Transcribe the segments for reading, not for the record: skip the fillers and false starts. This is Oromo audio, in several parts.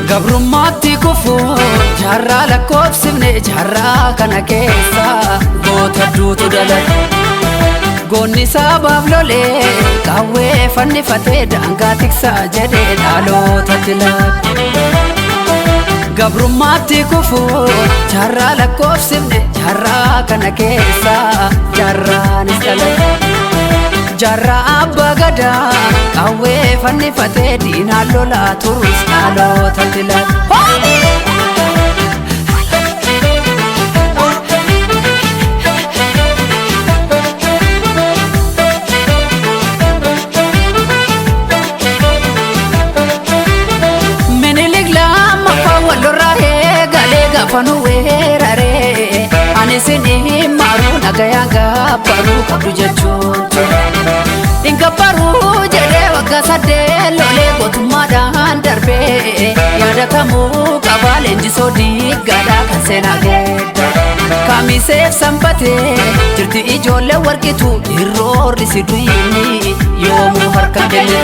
Gabrummaatti kufuu jaarraa lakkoofsifne jaarraa kana keessa goota duutu dhalate. Goonni sabaaf lolee qawwee fannifatee daangaa tiksaa jedhee dhalootatti laate. Gabrummaatti kufuu jaarraa lakkoofsifne jaarraa kana keessa jaarraanis dhalate. Jaarraa abbaa gadaa qawwee fannifatee diinaan lolaa turus dhalootatti laate. Fanu weeraree ani sini maru nagayaan gabbaruu qabdu jechuun ingabbaruu jedhee waggaa sadee lolee gootummaadhaan darbee yaadatamuu qabaa leenjisoo diiggaadhaa kan seenaa geedda kamiseef sanbatee jirti ijoollee warqitu hirroorri si duyini yoomuu harka kenne.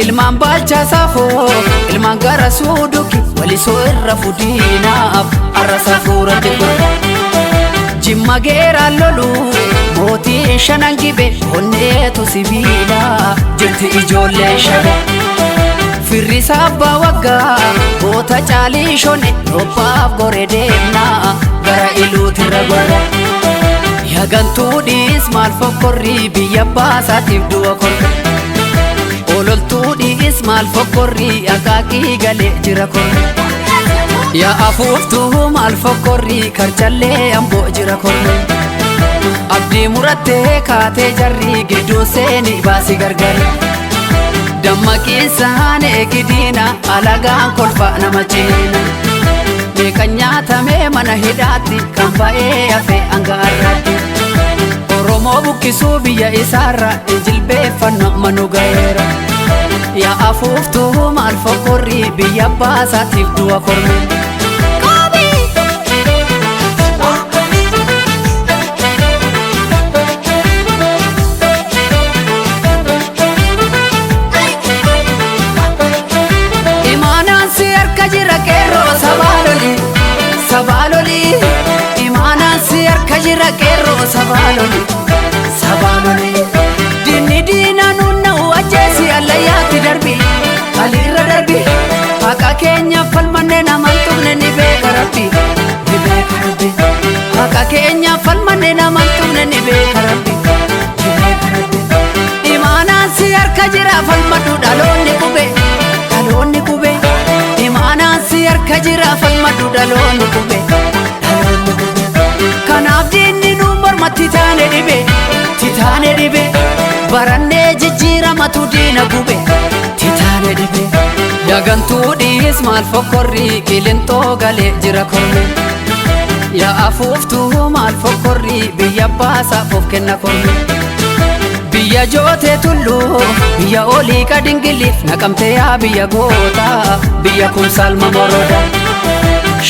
Ilmaan baalchaa saafoo ilmaan gara suuduki walisoo irra fuudhinaaf arrasa fuuratti godha. Jimma geeraan lolu mootii shanan gibe onneetu sibiila jirti ijoollee shabe. Firrisaa abbaa waggaa goota caalii shone robbaaf goree deemnaa gara iluutirra godha. Yagantuudhiis maal fokkorrii biyya baasaatiif du'a korre. Ololtuudhiis maal fokkorrii akaakii galee jira korre. Yaa afuuftuu maal fokkorrii karchallee amboo jira korre. Abdii murattee kaatee jarrii gidduu seeni baasii gargara. Dammaqiinsaan eegidiina alagaan kolfa nama ciina. Meeqan nyaatamee mana hidhaatti kan ba'ee hafe angaarratti. Oromoo buqqisuu biyya isaarra jilbeeffannoo manu gaheera. Yaa afuuftuu maal fokkorrii biyya baasaatiif du'a korme. Imaanaan si harka jira qeerroo sabaaloli sabaaloli. Imaanaan si harka jira qeerroo sabaaloli sabaaloli. Dinni diina nunna'u ajjeesi allayyaatti darbi alirra darbi haqa keenya falmanne naman tuqne ni beeka rabbi ni beeka rabbi haqa keenya falmanne naman tuqne ni beeka rabbi ni beeka rabbi. Imaanaan si harka jira falmadhu dhaloonni qube dhaloonni qube. Imaanaan si harka jira falmadhu dhaloonni qube dhaloonni qube. Kanaaf diinni nu mormatti taane dhibe titaane dhibe. Barannee jijjiiramatu diina gube titaane dhibe. Yagantuudhiis maal fokkorrii qilintoo galee jira korme. Yaa afuuftuu maal fokkorrii biyya baasaaf of kenna korme. Biyya jootee tulluu biyya olii kadingiliif naqamtee yaa biyya goota biyya kun salma moroda.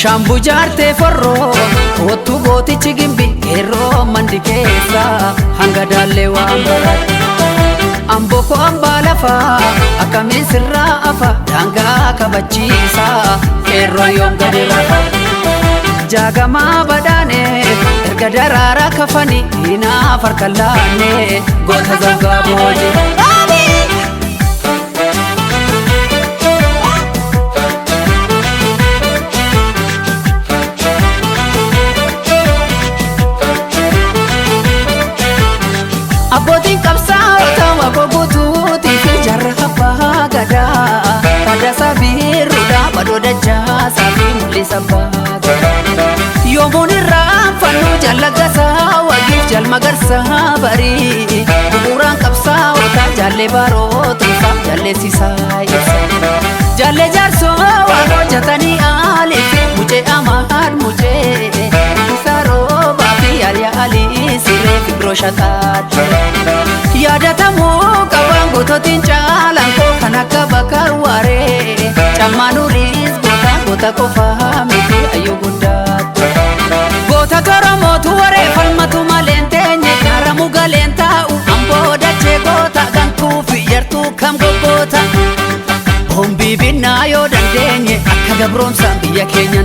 Shaambuu jaartee forroo kootu gootichi gimbi qeerroo mandi keessa hanga daallee waan barate. Amboko ambaa lafaa akkamiin sirraa afa daangaa kabachiisa qeerroo yoom gadi rafa. Jaagamaa badaanee erga daraaraa kafanii diinaaf harka laannee goota zangaa booje. Abbootiin qabsaa'ota waboo guutuutii fi jarra abbaa gadaa Taaddasaa Birruudhaa badoo dachaasaa fi mul'isa abbaa gadaa. Yoomuun irraanfannu jallagasaa wagiif jalmagarsaa barii bu'uuraan qabsaa'ota jaallee baarootuusaa jalleessisaa ibsa. Jaallee jaarsoo waan hojjetanii aaliif mucee amaan mucee isaa roobaa fi yaaliyaa alii siree fi biroo shataadha. Yaadatamuu qabaan goototiin caalaan koo kan akka Bakar Waaree cammaan uriis goota qofaa miti ayyuu guddaatti. Goota Koromootu waree falmatu malee hin teenye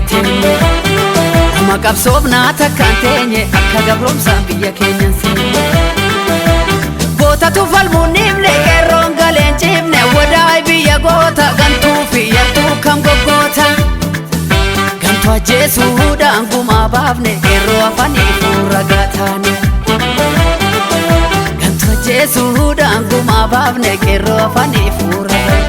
keenyan teenye Uma qabsoofnaa takkaan teenye akka gabroomsaan biyya keenyan seenye Gootatu falmuun nimne qeerroon galeen ciifne wadaay biyya goota gantuu fi yattuu kam goggoota Gantuu ajjeesuudhaan gumaa baafne qeerroo afaniifuu ragaa taane Gantuu ajjeesuudhaan gumaa baafne qeerroo afaniifuu ragaa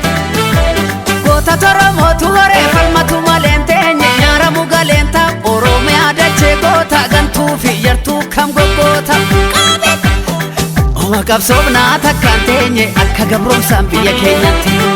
Goota toromootu horee falmatu maleen teenye nyaaramu galeen ta'a Oromiyaa dachee goota gantuu fi yartuu kam goggoota Uma qabsoofnaa takkaan teenye akka gabroomsaan biyya keenyan teenye